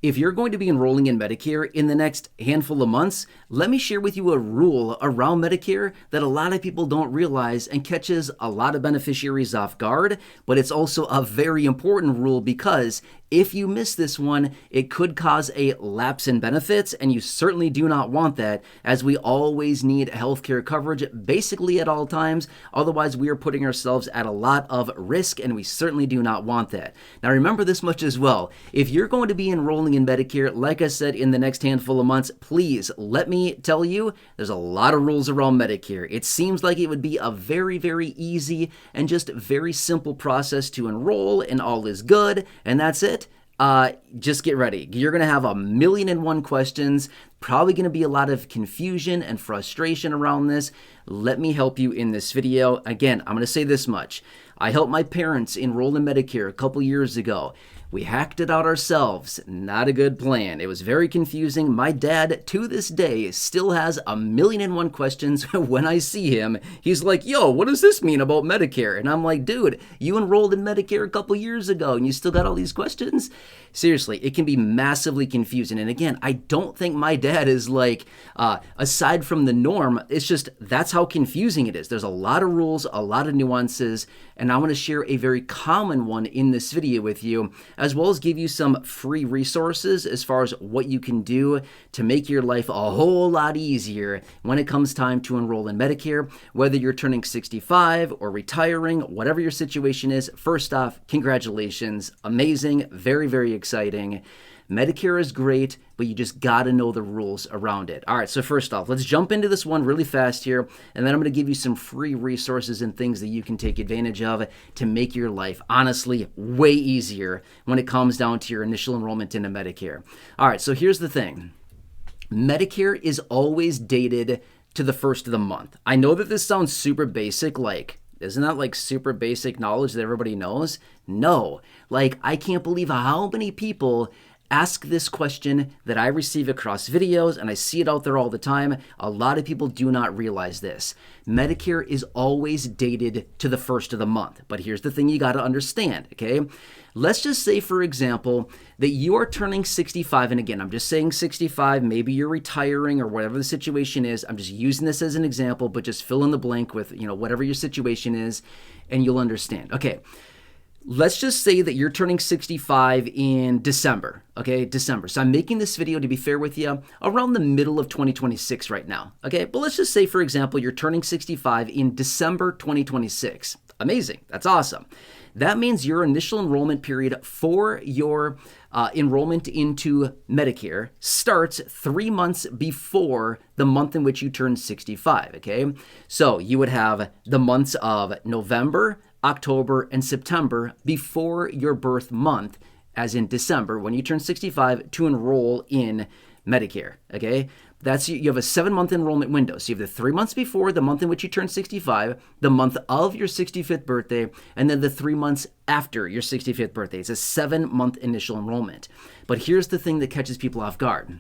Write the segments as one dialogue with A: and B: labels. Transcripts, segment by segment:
A: If you're going to be enrolling in Medicare in the next handful of months, let me share with you a rule around Medicare that a lot of people don't realize and catches a lot of beneficiaries off guard, but it's also a very important rule because if you miss this one, it could cause a lapse in benefits, and you certainly do not want that, as we always need healthcare coverage basically at all times. Otherwise, we are putting ourselves at a lot of risk, and we certainly do not want that. Now, remember this much as well. If you're going to be enrolling in Medicare, like I said, in the next handful of months, please let me tell you, there's a lot of rules around Medicare. It seems like it would be a very, very easy and just very simple process to enroll, and all is good, and that's it. Just get ready. You're going to have 1,000,001 questions, probably going to be a lot of confusion and frustration around this. Let me help you in this video. Again, I'm going to say this much. I helped my parents enroll in Medicare a couple years ago. We hacked it out ourselves. Not a good plan. It was very confusing. My dad, to this day, still has 1,000,001 questions when I see him. He's like, yo, what does this mean about Medicare? And I'm like, dude, you enrolled in Medicare a couple years ago and you still got all these questions? Seriously, it can be massively confusing. And again, I don't think my dad is like, aside from the norm, it's just that's how confusing it is. There's a lot of rules, a lot of nuances, and I want to share a very common one in this video with you, as well as give you some free resources as far as what you can do to make your life a whole lot easier when it comes time to enroll in Medicare, whether you're turning 65 or retiring, whatever your situation is. First off, congratulations. Amazing. Very, very exciting. Medicare is great, but you just got to know the rules around it. All right, so first off, let's jump into this one really fast here, and then I'm going to give you some free resources and things that you can take advantage of to make your life, honestly, way easier when it comes down to your initial enrollment into Medicare. All right, so here's the thing. Medicare is always dated to the first of the month. I know that this sounds super basic, like, isn't that like super basic knowledge that everybody knows? No, like, I can't believe how many people ask this question that I receive across videos, and I see it out there all the time. A lot of people do not realize this. Medicare is always dated to the first of the month. But here's the thing you got to understand, okay? Let's just say, for example, that you are turning 65, and again, I'm just saying 65, maybe you're retiring or whatever the situation is. I'm just using this as an example, but just fill in the blank with, whatever your situation is, and you'll understand. Okay. Let's just say that you're turning 65 in December, okay? December. So I'm making this video, to be fair with you, around the middle of 2026 right now, okay? But let's just say, for example, you're turning 65 in December 2026. Amazing. That's awesome. That means your initial enrollment period for your enrollment into Medicare starts 3 months before the month in which you turn 65, okay? So you would have the months of November, October, and September before your birth month, as in December, when you turn 65, to enroll in Medicare, okay? You have a 7-month enrollment window. So you have the 3 months before the month in which you turn 65, the month of your 65th birthday, and then the 3 months after your 65th birthday. It's a 7-month initial enrollment. But here's the thing that catches people off guard.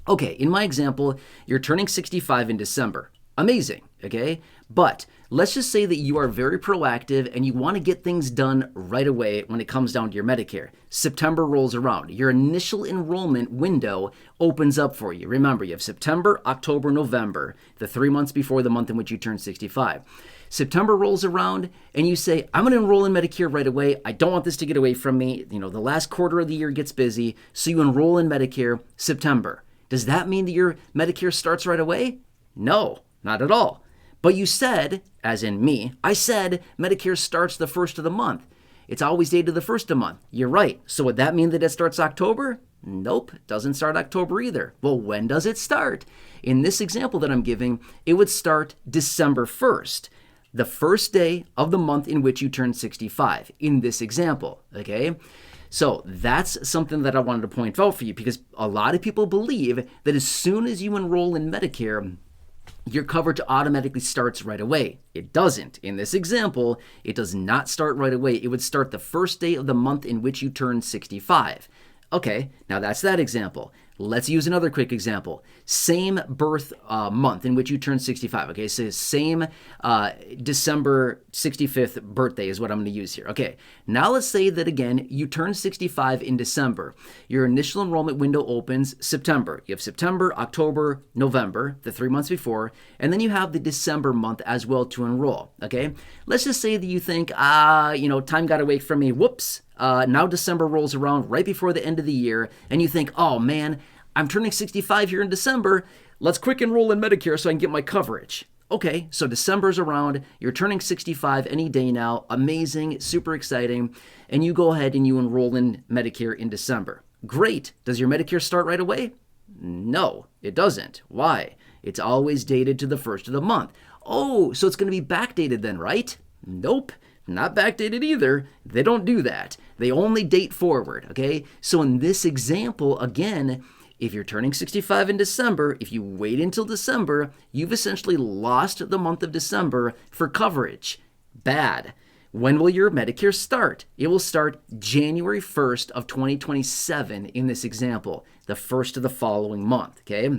A: Okay, in my example, you're turning 65 in December. Amazing, okay? But let's just say that you are very proactive and you want to get things done right away when it comes down to your Medicare. September rolls around. Your initial enrollment window opens up for you. Remember, you have September, October, November, the 3 months before the month in which you turn 65. September rolls around and you say, I'm going to enroll in Medicare right away. I don't want this to get away from me. The last quarter of the year gets busy. So you enroll in Medicare September. Does that mean that your Medicare starts right away? No, not at all. But you said, as in me, I said Medicare starts the first of the month. It's always dated the first of the month. You're right. So would that mean that it starts October? Nope, it doesn't start October either. Well, when does it start? In this example that I'm giving, it would start December 1st, the first day of the month in which you turn 65, in this example, okay? So that's something that I wanted to point out for you, because a lot of people believe that as soon as you enroll in Medicare, your coverage automatically starts right away. It doesn't. In this example, it does not start right away. It would start the first day of the month in which you turn 65. Okay, now that's that example. Let's use another quick example. Same birth month in which you turn 65. Okay, so same December 65th birthday is what I'm going to use here. Okay, now let's say that again, you turn 65 in December. Your initial enrollment window opens September. You have September, October, November, the 3 months before, and then you have the December month as well to enroll. Okay, let's just say that you think, time got away from me. Whoops. Now December rolls around right before the end of the year, and you think, oh man, I'm turning 65 here in December. Let's quick enroll in Medicare so I can get my coverage. Okay, so December's around, you're turning 65 any day now, amazing, super exciting, and you go ahead and you enroll in Medicare in December. Great. Does your Medicare start right away? No, it doesn't. Why? It's always dated to the first of the month. Oh, so it's going to be backdated then, right? Nope. Not backdated either. They don't do that. They only date forward, okay? So in this example, again, if you're turning 65 in December, if you wait until December, you've essentially lost the month of December for coverage. Bad. When will your Medicare start? It will start January 1st of 2027 in this example, the first of the following month, okay?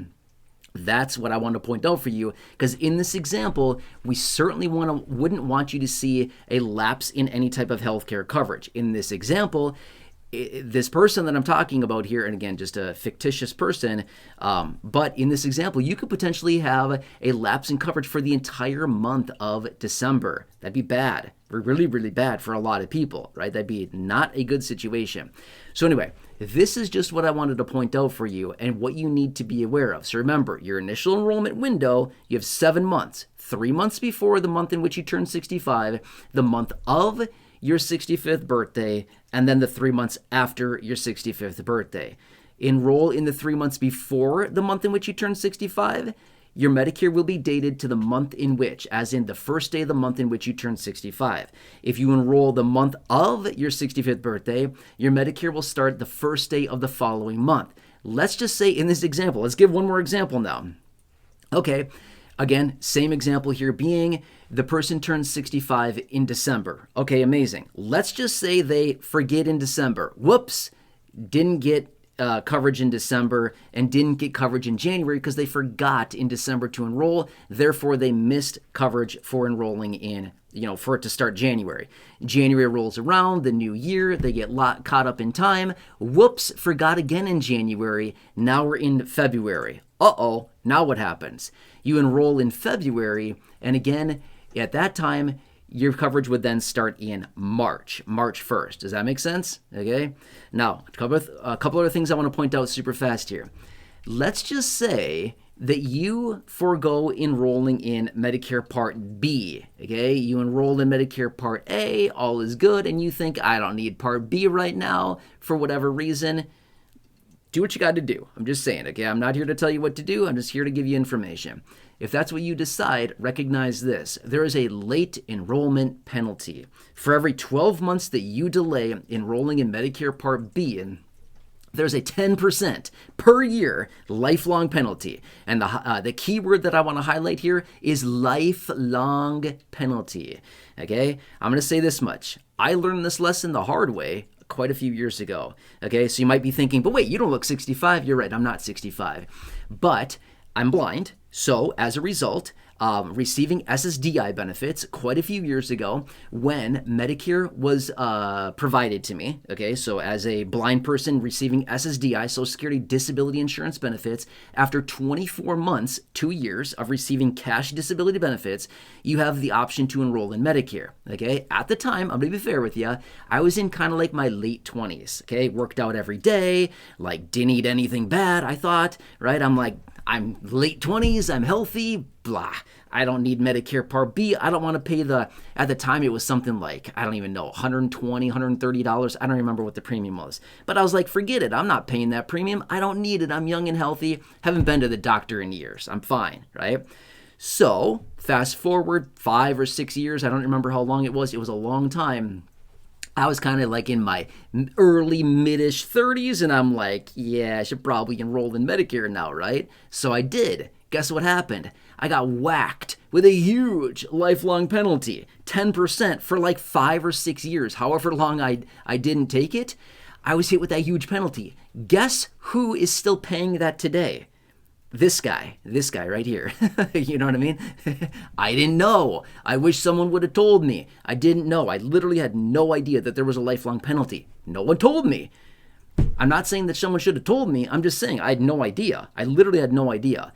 A: That's what I want to point out for you, because in this example, we certainly wouldn't want you to see a lapse in any type of healthcare coverage. In this example, this person that I'm talking about here, and again, just a fictitious person, but in this example, you could potentially have a lapse in coverage for the entire month of December. That'd be bad. Really, really bad for a lot of people, right? That'd be not a good situation. So anyway, this is just what I wanted to point out for you and what you need to be aware of. So remember, your initial enrollment window, you have 7 months, 3 months before the month in which you turn 65, the month of your 65th birthday, and then the 3 months after your 65th birthday. Enroll in the 3 months before the month in which you turn 65. Your Medicare will be dated to the month in which, as in the first day of the month in which you turn 65. If you enroll the month of your 65th birthday, your Medicare will start the first day of the following month. Let's just say in this example, let's give one more example now. Okay, again, same example here being the person turns 65 in December. Okay, amazing. Let's just say they forget in December. Whoops, didn't get coverage in December and didn't get coverage in January because they forgot in December to enroll. Therefore, they missed coverage for enrolling in, for it to start January. January rolls around, the new year, they get caught up in time. Whoops, forgot again in January. Now we're in February. Uh-oh, now what happens? You enroll in February, and again, at that time, your coverage would then start in March 1st. Does that make sense? Okay. Now, a couple other things I want to point out super fast here. Let's just say that you forego enrolling in Medicare Part B. Okay. You enrolled in Medicare Part A, all is good, and you think, I don't need Part B right now for whatever reason. Do what you got to do. I'm just saying, okay? I'm not here to tell you what to do. I'm just here to give you information. If that's what you decide, recognize this. There is a late enrollment penalty. For every 12 months that you delay enrolling in Medicare Part B, and there's a 10% per year lifelong penalty. And the key word that I want to highlight here is lifelong penalty. Okay? I'm going to say this much. I learned this lesson the hard way quite a few years ago. Okay, so you might be thinking, but wait, you don't look 65. You're right, I'm not 65. But I'm blind, so as a result, receiving SSDI benefits quite a few years ago when Medicare was provided to me. Okay, so as a blind person receiving SSDI, Social Security Disability Insurance benefits, after 24 months, 2 years of receiving cash disability benefits, you have the option to enroll in Medicare. Okay, at the time, I'm gonna be fair with you, I was in kind of like my late 20s. Okay, worked out every day, like didn't eat anything bad, I thought, right? I'm late 20s, I'm healthy, blah. I don't need Medicare Part B. I don't want to pay at the time it was something like, I don't even know, $120, $130. I don't remember what the premium was. But I was like, forget it. I'm not paying that premium. I don't need it. I'm young and healthy. Haven't been to the doctor in years. I'm fine, right? So fast forward 5 or 6 years. I don't remember how long it was. It was a long time. I was kind of like in my early, mid-ish 30s, and I'm like, yeah, I should probably enroll in Medicare now, right? So I did. Guess what happened? I got whacked with a huge lifelong penalty, 10% for like 5 or 6 years, however long I didn't take it. I was hit with that huge penalty. Guess who is still paying that today? This guy right here. You know what I mean? I didn't know. I wish someone would have told me. I didn't know. I literally had no idea that there was a lifelong penalty. No one told me. I'm not saying that someone should have told me. I'm just saying I had no idea. I literally had no idea.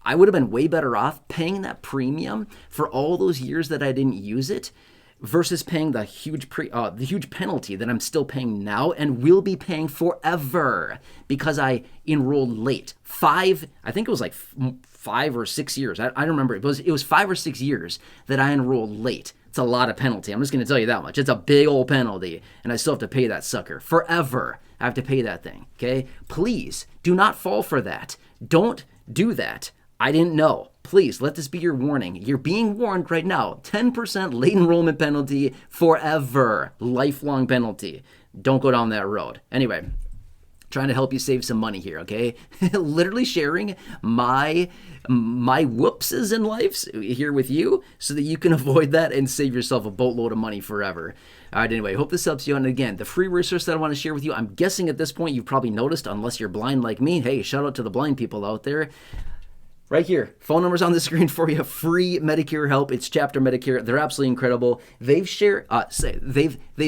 A: I would have been way better off paying that premium for all those years that I didn't use it versus paying the huge penalty that I'm still paying now and will be paying forever because I enrolled late. I think it was like 5 or 6 years. I don't remember. It was 5 or 6 years that I enrolled late. It's a lot of penalty. I'm just going to tell you that much. It's a big old penalty, and I still have to pay that sucker forever. I have to pay that thing, okay? Please do not fall for that. Don't do that. I didn't know. Please, let this be your warning. You're being warned right now. 10% late enrollment penalty forever. Lifelong penalty. Don't go down that road. Anyway, trying to help you save some money here, okay? Literally sharing my whoopses in life here with you so that you can avoid that and save yourself a boatload of money forever. All right, anyway, hope this helps you. And again, the free resource that I want to share with you, I'm guessing at this point you've probably noticed, unless you're blind like me. Hey, shout out to the blind people out there. Right here, phone numbers on the screen for you. Free Medicare help. It's Chapter Medicare. They're absolutely incredible. They've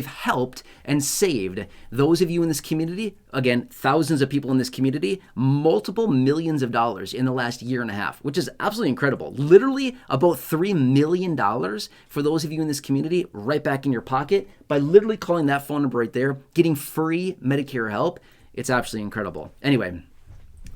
A: helped and saved those of you in this community. Again, thousands of people in this community, multiple millions of dollars in the last year and a half, which is absolutely incredible. Literally about $3 million for those of you in this community, right back in your pocket by literally calling that phone number right there, getting free Medicare help. It's absolutely incredible. Anyway.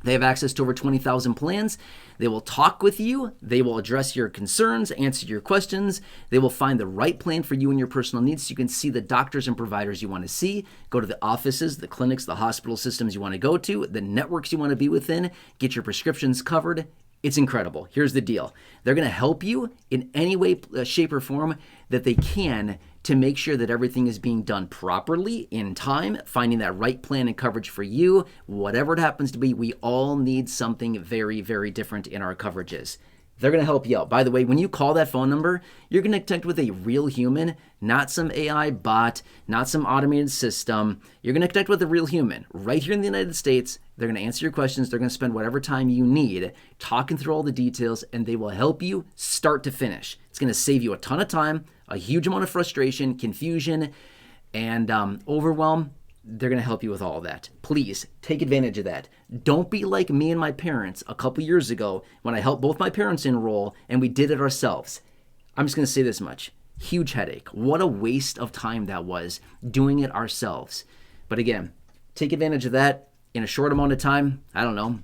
A: They have access to over 20,000 plans. They will talk with you. They will address your concerns, answer your questions. They will find the right plan for you and your personal needs so you can see the doctors and providers you want to see, go to the offices, the clinics, the hospital systems you want to go to, the networks you want to be within, get your prescriptions covered. It's incredible. Here's the deal. They're going to help you in any way, shape, or form that they can to make sure that everything is being done properly in time, finding that right plan and coverage for you. Whatever it happens to be, we all need something very, very different in our coverages. They're going to help you out. By the way, when you call that phone number, you're going to connect with a real human, not some AI bot, not some automated system. You're going to connect with a real human right here in the United States. They're going to answer your questions. They're going to spend whatever time you need talking through all the details, and they will help you start to finish. It's going to save you a ton of time, a huge amount of frustration, confusion, and overwhelm. They're going to help you with all of that. Please take advantage of that. Don't be like me and my parents a couple years ago when I helped both my parents enroll and we did it ourselves. I'm just going to say this much. Huge headache. What a waste of time that was doing it ourselves. But again, take advantage of that in a short amount of time. I don't know,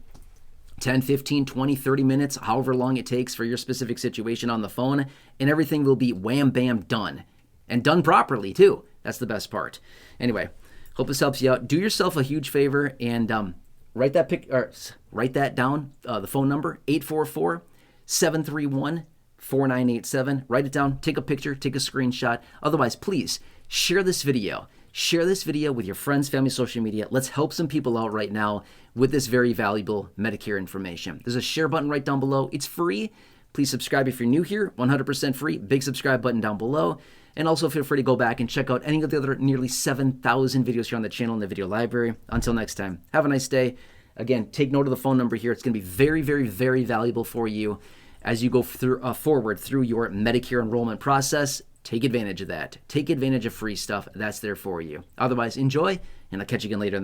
A: 10, 15, 20, 30 minutes, however long it takes for your specific situation on the phone, and everything will be wham, bam, done. And done properly, too. That's the best part. Anyway, hope this helps you out. Do yourself a huge favor and write that down, the phone number, 844-731-4987. Write it down, take a picture, take a screenshot. Otherwise, please share this video. Share this video with your friends, family, social media. Let's help some people out right now with this very valuable Medicare information. There's a share button right down below. It's free. Please subscribe if you're new here, 100% free. Big subscribe button down below. And also feel free to go back and check out any of the other nearly 7,000 videos here on the channel in the video library. Until next time, have a nice day. Again, take note of the phone number here. It's going to be very, very, very valuable for you as you go forward through your Medicare enrollment process. Take advantage of that. Take advantage of free stuff that's there for you. Otherwise, enjoy, and I'll catch you again later in the